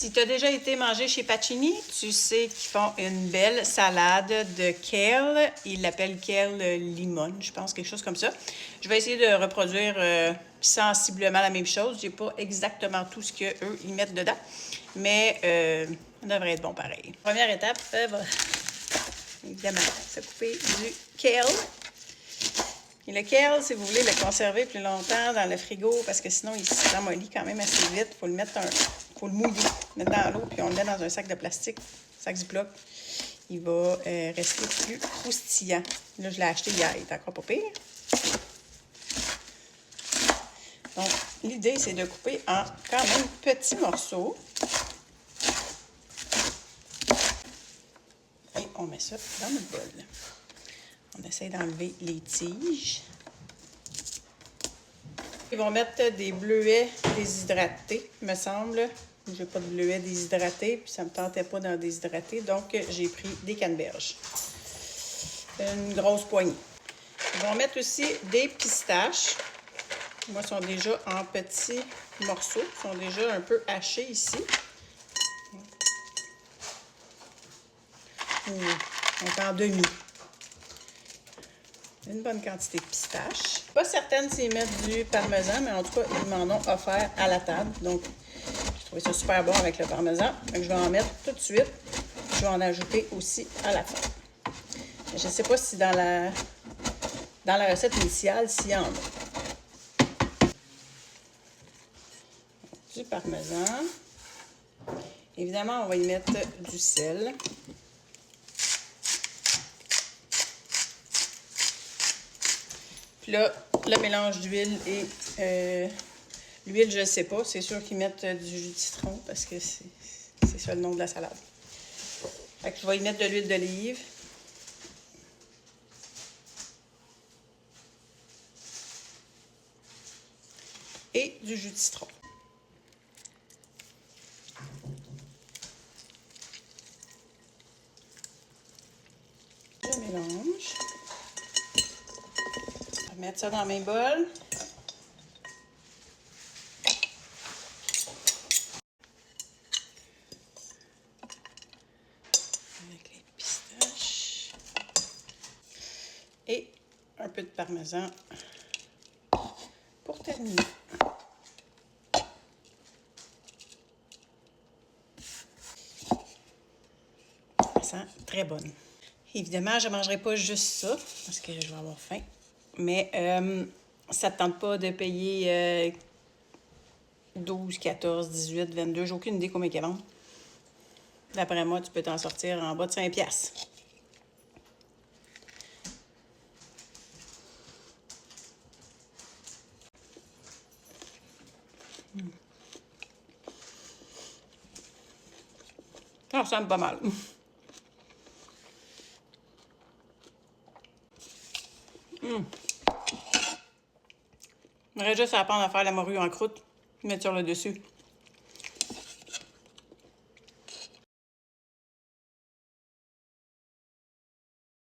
Si tu as déjà été manger chez Pacini, tu sais qu'ils font une belle salade de kale. Ils l'appellent kale limon, je pense, quelque chose comme ça. Je vais essayer de reproduire sensiblement la même chose. Je n'ai pas exactement tout ce qu'eux, ils mettent dedans, mais ça devrait être bon pareil. Première étape, va évidemment se couper du kale. Et le kale, si vous voulez le conserver plus longtemps dans le frigo, parce que sinon il se ramollit quand même assez vite, il faut le mettre faut le mouiller, mettre dans l'eau, puis on le met dans un sac de plastique, sac Ziploc. Il va rester plus croustillant. Là, je l'ai acheté hier, il est encore pas pire. Donc, l'idée, c'est de couper en quand même petits morceaux. Et on met ça dans notre bol. On essaie d'enlever les tiges. Ils vont mettre des bleuets déshydratés, me semble. J'ai pas de bleuets déshydratés, puis ça me tentait pas d'en déshydrater, donc j'ai pris des canneberges. Une grosse poignée. Ils vont mettre aussi des pistaches. Moi, ils sont déjà en petits morceaux. Ils sont déjà un peu hachés ici. Donc en demi. Une bonne quantité de pistaches. Pas certaine s'ils mettent du parmesan, mais en tout cas, ils m'en ont offert à la table. Donc, je trouvais ça super bon avec le parmesan. Donc, je vais en mettre tout de suite. Je vais en ajouter aussi à la fin. Je ne sais pas si dans la recette initiale, s'il y en a. Du parmesan. Évidemment, on va y mettre du sel. Puis là, le mélange d'huile et l'huile, je ne sais pas. C'est sûr qu'ils mettent du jus de citron parce que c'est ça le nom de la salade. Fait que je vais y mettre de l'huile d'olive. Et du jus de citron. Je mélange. Je vais mettre ça dans mes bols. Avec les pistaches. Et un peu de parmesan pour terminer. Ça sent très bonne. Évidemment, je ne mangerai pas juste ça, parce que je vais avoir faim. Mais ça ne te tente pas de payer 12, 14, 18, 22. J'ai aucune idée combien ils vendent. D'après moi, tu peux t'en sortir en bas de 5 piastres. Ça ressemble pas mal. On aurait juste à apprendre à faire la morue en croûte, mettre sur le dessus.